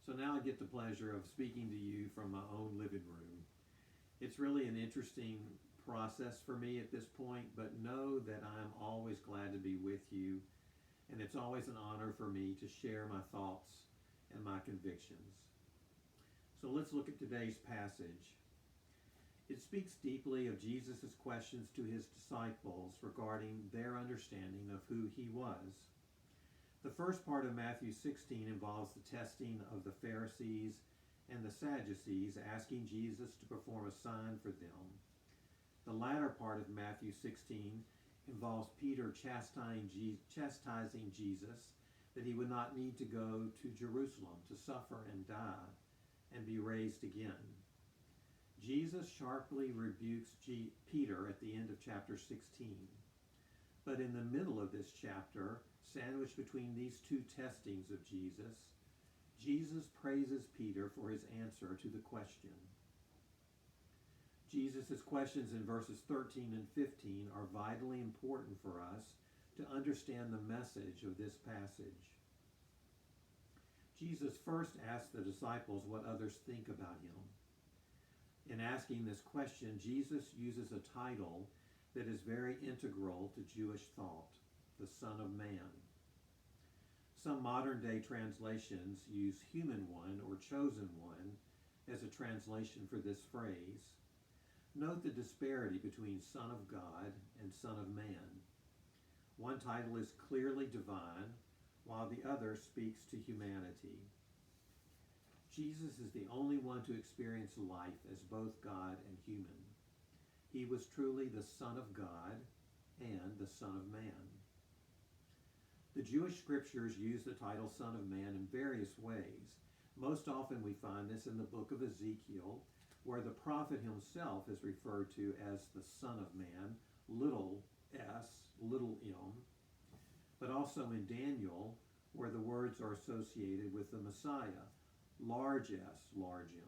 So now I get the pleasure of speaking to you from my own living room. It's really an interesting process for me at this point, but know that I'm always glad to be with you, and it's always an honor for me to share my thoughts and my convictions. So let's look at today's passage. It speaks deeply of Jesus' questions to his disciples regarding their understanding of who he was. The first part of Matthew 16 involves the testing of the Pharisees and the Sadducees, asking Jesus to perform a sign for them. The latter part of Matthew 16 involves Peter chastising Jesus that he would not need to go to Jerusalem to suffer and die and be raised again. Jesus sharply rebukes Peter at the end of chapter 16. But in the middle of this chapter, sandwiched between these two testings of Jesus, Jesus praises Peter for his answer to the question. Jesus' questions in verses 13 and 15 are vitally important for us to understand the message of this passage. Jesus first asks the disciples what others think about him. In asking this question, Jesus uses a title that is very integral to Jewish thought, the Son of Man. Some modern-day translations use human one or chosen one as a translation for this phrase. Note the disparity between Son of God and Son of Man. One title is clearly divine, while the other speaks to humanity. Jesus is the only one to experience life as both God and human. He was truly the Son of God and the Son of Man. The Jewish scriptures use the title Son of Man in various ways. Most often we find this in the book of Ezekiel, where the prophet himself is referred to as the Son of Man, little s, little m, but also in Daniel, where the words are associated with the Messiah, large s, large m.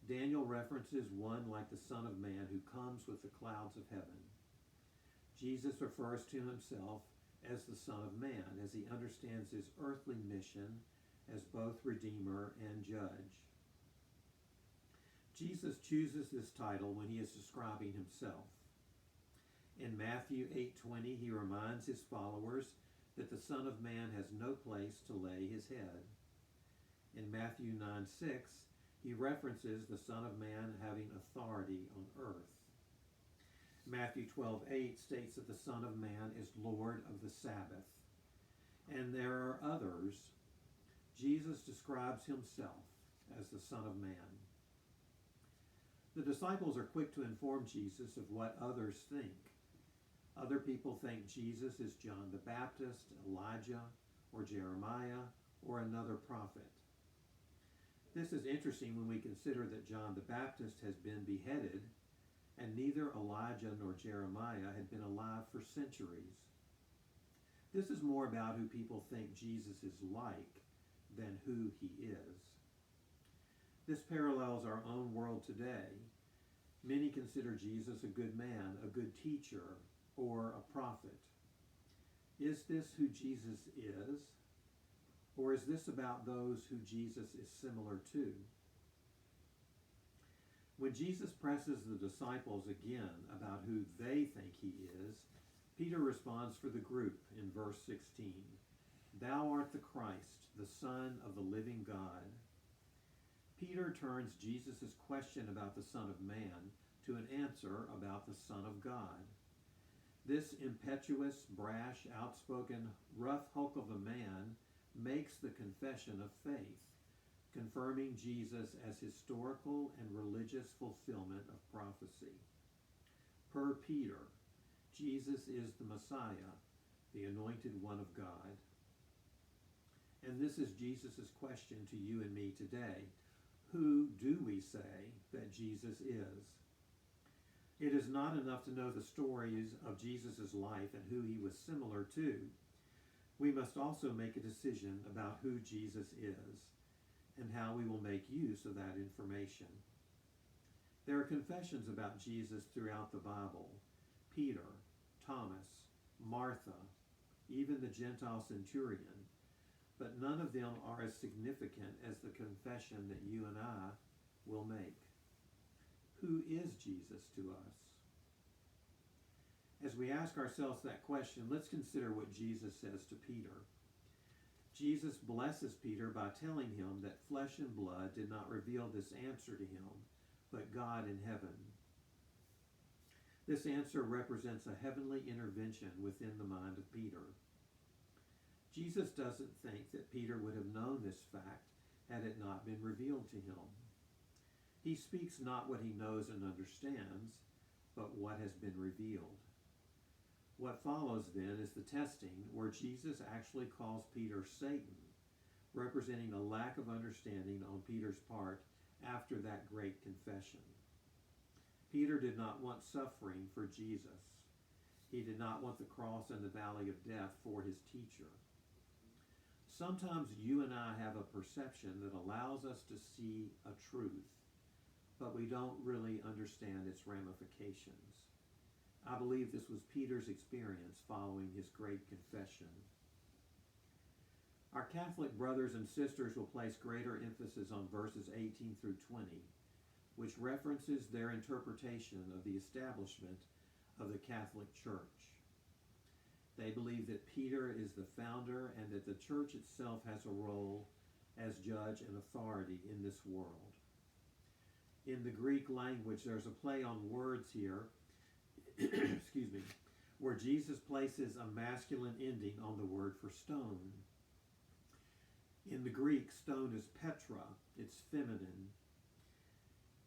Daniel references one like the Son of Man who comes with the clouds of heaven. Jesus refers to himself as the Son of Man as he understands his earthly mission as both Redeemer and Judge. Jesus chooses this title when he is describing himself. In Matthew 8:20, he reminds his followers that the Son of Man has no place to lay his head. In Matthew 9:6, he references the Son of Man having authority on earth. Matthew 12:8 states that the Son of Man is Lord of the Sabbath. And there are others. Jesus describes himself as the Son of Man. The disciples are quick to inform Jesus of what others think. Other people think Jesus is John the Baptist, Elijah, or Jeremiah, or another prophet. This is interesting when we consider that John the Baptist has been beheaded, and neither Elijah nor Jeremiah had been alive for centuries. This is more about who people think Jesus is like than who he is. This parallels our own world today. Many consider Jesus a good man, a good teacher, or a prophet. Is this who Jesus is? Or is this about those who Jesus is similar to? When Jesus presses the disciples again about who they think he is, Peter responds for the group in verse 16. Thou art the Christ, the Son of the living God. Peter turns Jesus' question about the Son of Man to an answer about the Son of God. This impetuous, brash, outspoken, rough hulk of a man makes the confession of faith, confirming Jesus as historical and religious fulfillment of prophecy. Per Peter, Jesus is the Messiah, the anointed one of God. And this is Jesus' question to you and me today. Who do we say that Jesus is? It is not enough to know the stories of Jesus' life and who he was similar to. We must also make a decision about who Jesus is and how we will make use of that information. There are confessions about Jesus throughout the Bible. Peter, Thomas, Martha, even the Gentile centurion. but none of them are as significant as the confession that you and I will make. Who is Jesus to us? As we ask ourselves that question, let's consider what Jesus says to Peter. Jesus blesses Peter by telling him that flesh and blood did not reveal this answer to him, but God in heaven. This answer represents a heavenly intervention within the mind of Peter. Jesus doesn't think that Peter would have known this fact had it not been revealed to him. He speaks not what he knows and understands, but what has been revealed. What follows then is the testing where Jesus actually calls Peter Satan, representing a lack of understanding on Peter's part after that great confession. Peter did not want suffering for Jesus. He did not want the cross and the valley of death for his teacher. Sometimes you and I have a perception that allows us to see a truth, but we don't really understand its ramifications. I believe this was Peter's experience following his great confession. Our Catholic brothers and sisters will place greater emphasis on verses 18 through 20, which references their interpretation of the establishment of the Catholic Church. They believe that Peter is the founder and that the church itself has a role as judge and authority in this world. In the Greek language, there's a play on words here, excuse me, where Jesus places a masculine ending on the word for stone. In the Greek, stone is Petra, it's feminine.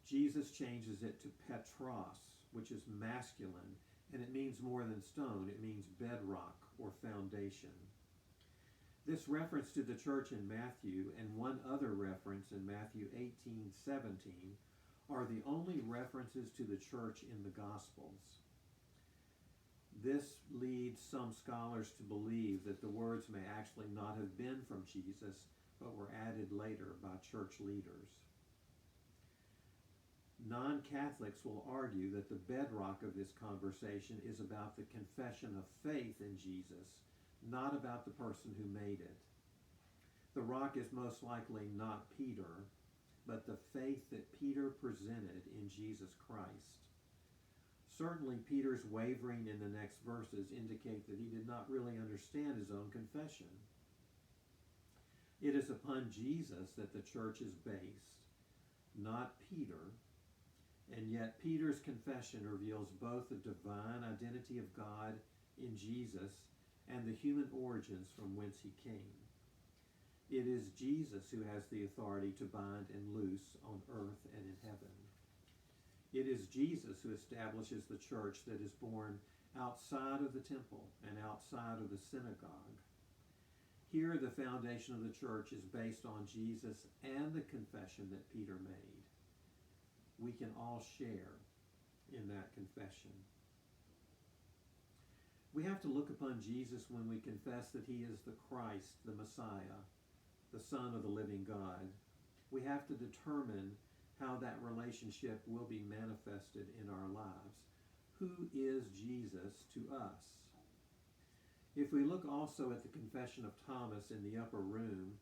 Jesus changes it to Petros, which is masculine, and it means more than stone, it means bedrock or foundation. This reference to the church in Matthew and one other reference in Matthew 18:17 are the only references to the church in the Gospels. This leads some scholars to believe that the words may actually not have been from Jesus, but were added later by church leaders. Non-Catholics will argue that the bedrock of this conversation is about the confession of faith in Jesus, not about the person who made it. The rock is most likely not Peter, but the faith that Peter presented in Jesus Christ. Certainly, Peter's wavering in the next verses indicate that he did not really understand his own confession. It is upon Jesus that the church is based, not Peter, and yet Peter's confession reveals both the divine identity of God in Jesus and the human origins from whence he came. It is Jesus who has the authority to bind and loose on earth and in heaven. It is Jesus who establishes the church that is born outside of the temple and outside of the synagogue. Here, the foundation of the church is based on Jesus and the confession that Peter made. We can all share in that confession. We have to look upon Jesus when we confess that he is the Christ, the Messiah, the Son of the living God. We have to determine how that relationship will be manifested in our lives. Who is Jesus to us? If we look also at the confession of Thomas in the upper room,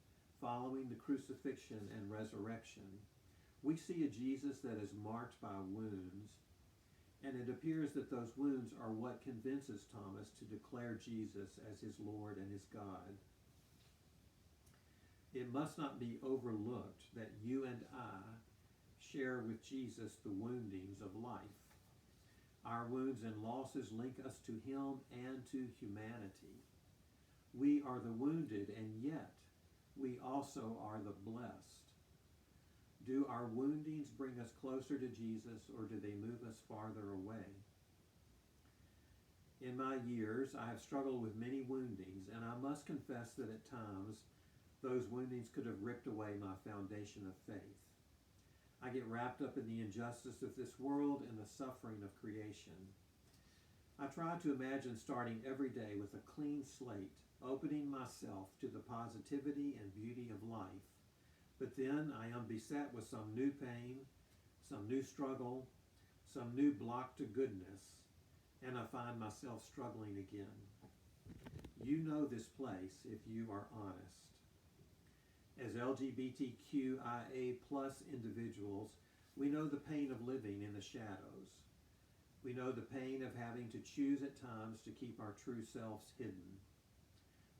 following the crucifixion and resurrection, we see a Jesus that is marked by wounds, and it appears that those wounds are what convinces Thomas to declare Jesus as his Lord and his God. It must not be overlooked that you and I share with Jesus the woundings of life. Our wounds and losses link us to him and to humanity. We are the wounded, and yet we also are the blessed. Do our woundings bring us closer to Jesus, or do they move us farther away? In my years, I have struggled with many woundings, and I must confess that at times those woundings could have ripped away my foundation of faith. I get wrapped up in the injustice of this world and the suffering of creation. I try to imagine starting every day with a clean slate, opening myself to the positivity and beauty of life. But then I am beset with some new pain, some new struggle, some new block to goodness, and I find myself struggling again. You know this place if you are honest. LGBTQIA plus individuals, we know the pain of living in the shadows. We know the pain of having to choose at times to keep our true selves hidden.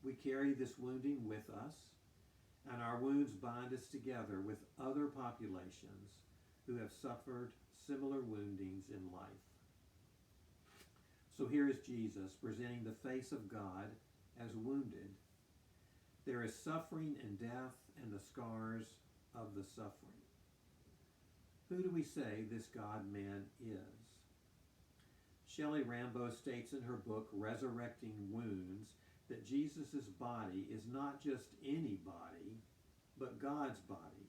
We carry this wounding with us, and our wounds bind us together with other populations who have suffered similar woundings in life. So here is Jesus presenting the face of God as wounded. There is suffering and death and the scars of the suffering. Who do we say this God-man is? Shelley Rambo states in her book, Resurrecting Wounds, that Jesus' body is not just any body, but God's body.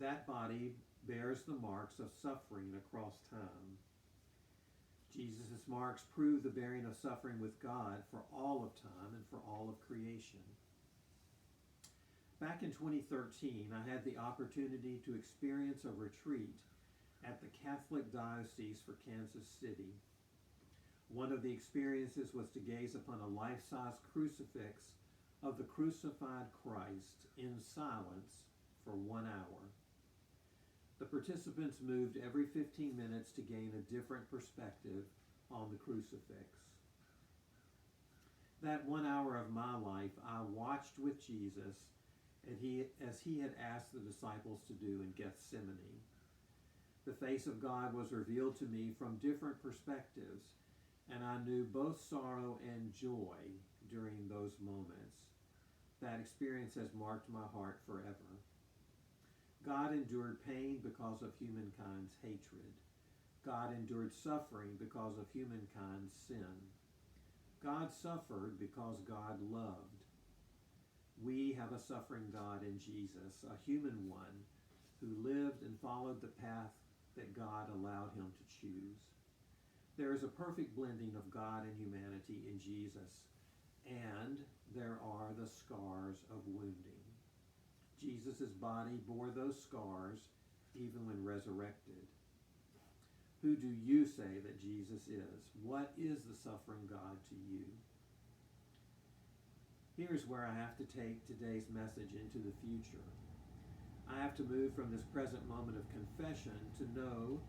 That body bears the marks of suffering across time. Jesus' marks prove the bearing of suffering with God for all of time and for all of creation. Back in 2013, I had the opportunity to experience a retreat at the Catholic Diocese for Kansas City. One of the experiences was to gaze upon a life-size crucifix of the crucified Christ in silence for 1 hour. The participants moved every 15 minutes to gain a different perspective on the crucifix. That 1 hour of my life I watched with Jesus as he had asked the disciples to do in Gethsemane. The face of God was revealed to me from different perspectives, and I knew both sorrow and joy during those moments. That experience has marked my heart forever. God endured pain because of humankind's hatred. God endured suffering because of humankind's sin. God suffered because God loved. We have a suffering God in Jesus, a human one who lived and followed the path that God allowed him to choose. There is a perfect blending of God and humanity in Jesus, and there are the scars of wounding. Jesus' body bore those scars even when resurrected. Who do you say that Jesus is? What is the suffering God to you? Here's where I have to take today's message into the future. I have to move from this present moment of confession to know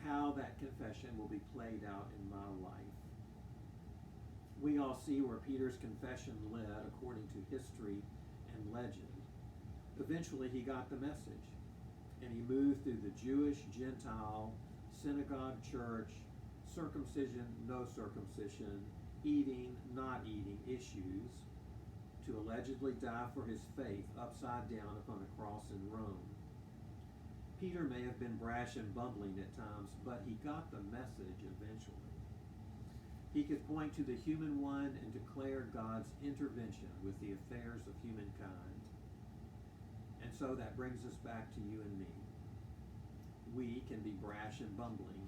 how that confession will be played out in my life. We all see where Peter's confession led according to history and legend. Eventually he got the message, and he moved through the Jewish, Gentile, synagogue, church, circumcision, no circumcision, eating, not eating issues, to allegedly die for his faith upside down upon a cross in Rome. Peter may have been brash and bumbling at times, but he got the message eventually. He could point to the human one and declare God's intervention with the affairs of humankind. And so that brings us back to you and me. We can be brash and bumbling.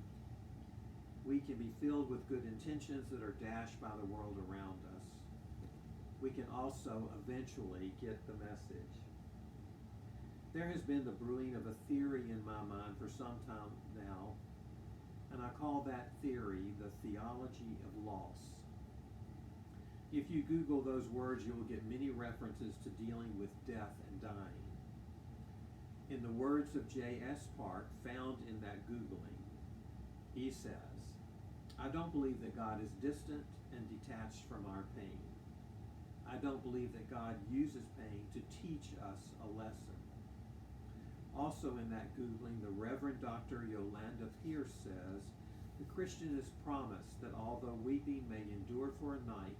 We can be filled with good intentions that are dashed by the world around us. We can also eventually get the message. There has been the brewing of a theory in my mind for some time now, and I call that theory the theology of loss. If you Google those words, you will get many references to dealing with death and dying. In the words of J.S. Park, found in that Googling, he says, "I don't believe that God is distant and detached from our pain. I don't believe that God uses pain to teach us a lesson." Also in that Googling, the Reverend Dr. Yolanda Pierce says, "The Christian is promised that although weeping may endure for a night,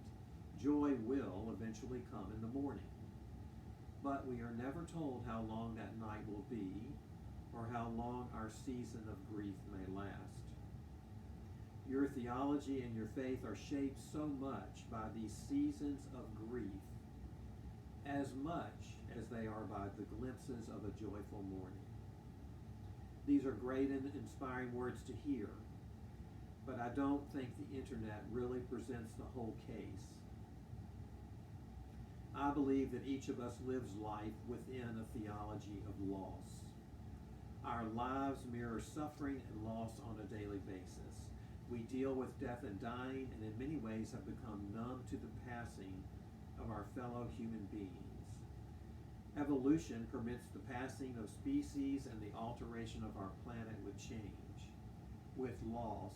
joy will eventually come in the morning. But we are never told how long that night will be or how long our season of grief may last. Your theology and your faith are shaped so much by these seasons of grief as much as they are by the glimpses of a joyful morning." These are great and inspiring words to hear, but I don't think the internet really presents the whole case. I believe that each of us lives life within a theology of loss. Our lives mirror suffering and loss on a daily basis. We deal with death and dying, and in many ways have become numb to the passing of our fellow human beings. Evolution permits the passing of species and the alteration of our planet with change, with loss,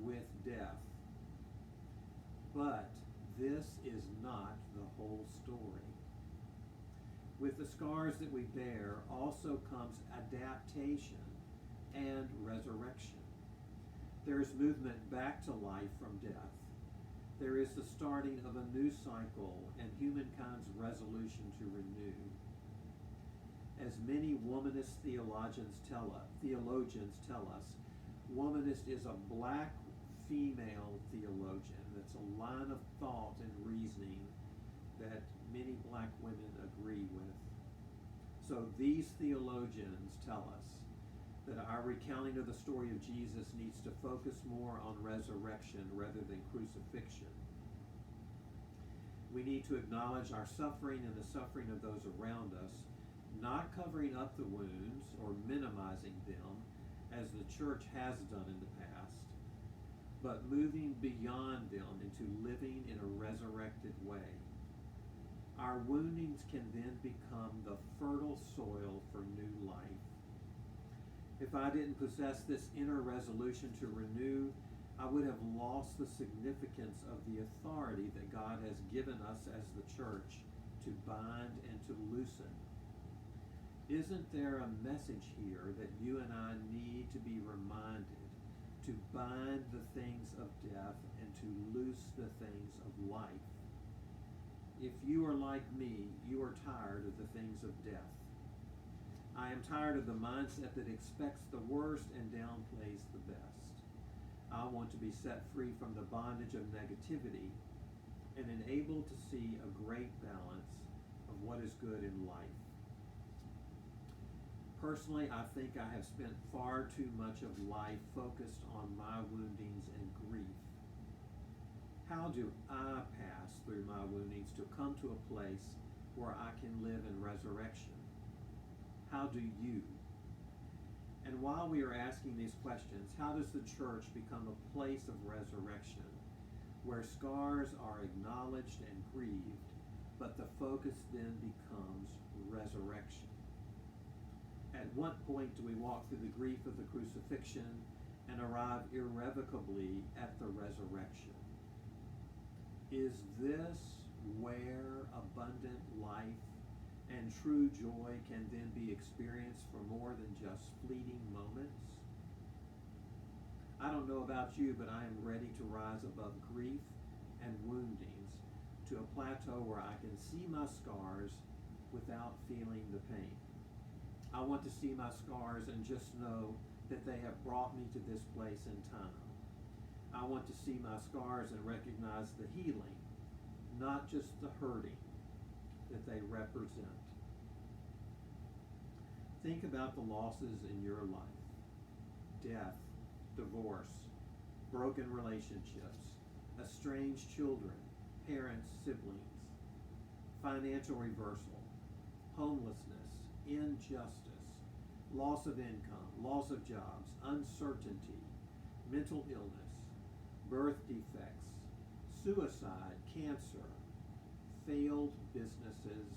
with death. But this is not the whole story. With the scars that we bear also comes adaptation and resurrection. There is movement back to life from death. There is the starting of a new cycle and humankind's resolution to renew. As many womanist theologians tell us, womanist is a black female theologian. That's a line of thought and reasoning that many black women agree with. So these theologians tell us that our recounting of the story of Jesus needs to focus more on resurrection rather than crucifixion. We need to acknowledge our suffering and the suffering of those around us, not covering up the wounds or minimizing them, as the church has done in the past, but moving beyond them into living in a resurrected way. Our woundings can then become the fertile soil for new life. If I didn't possess this inner resolution to renew, I would have lost the significance of the authority that God has given us as the church to bind and to loosen. Isn't there a message here that you and I need to be reminded to bind the things of death and to loose the things of life? If you are like me, you are tired of the things of death. I am tired of the mindset that expects the worst and downplays the best. I want to be set free from the bondage of negativity and enabled to see a great balance of what is good in life. Personally, I think I have spent far too much of life focused on my woundings and grief. How do I pass through my woundings to come to a place where I can live in resurrection? How do you? And while we are asking these questions, how does the church become a place of resurrection, where scars are acknowledged and grieved, but the focus then becomes resurrection? At what point do we walk through the grief of the crucifixion and arrive irrevocably at the resurrection? Is this where abundant life and true joy can then be experienced for more than just fleeting moments? I don't know about you, but I am ready to rise above grief and woundings to a plateau where I can see my scars without feeling the pain. I want to see my scars and just know that they have brought me to this place in time. I want to see my scars and recognize the healing, not just the hurting that they represent. Think about the losses in your life: death, divorce, broken relationships, estranged children, parents, siblings, financial reversal, homelessness, injustice, loss of income, loss of jobs, uncertainty, mental illness, birth defects, suicide, cancer, failed businesses,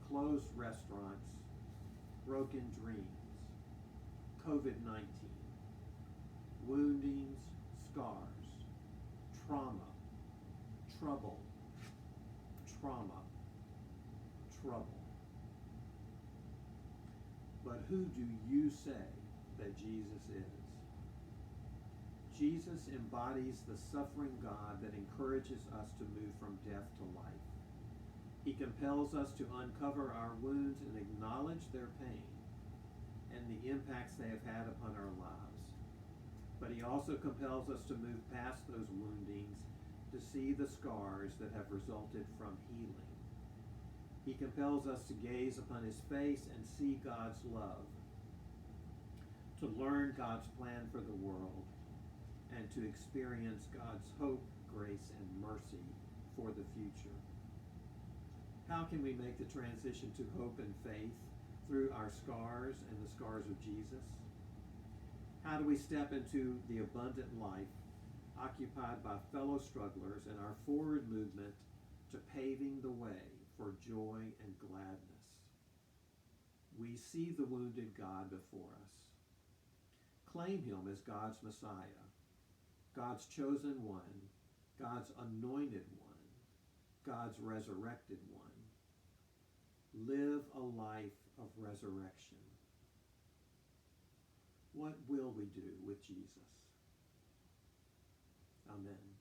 closed restaurants, broken dreams, COVID-19, woundings, scars, trauma, trouble, trauma, trouble. But who do you say that Jesus is? Jesus embodies the suffering God that encourages us to move from death to life. He compels us to uncover our wounds and acknowledge their pain and the impacts they have had upon our lives. But he also compels us to move past those woundings to see the scars that have resulted from healing. He compels us to gaze upon his face and see God's love, to learn God's plan for the world, and to experience God's hope, grace, and mercy for the future. How can we make the transition to hope and faith through our scars and the scars of Jesus? How do we step into the abundant life occupied by fellow strugglers and our forward movement to paving the way for joy and gladness. We see the wounded God before us. Claim him as God's Messiah, God's chosen one, God's anointed one, God's resurrected one. Live a life of resurrection. What will we do with Jesus? Amen.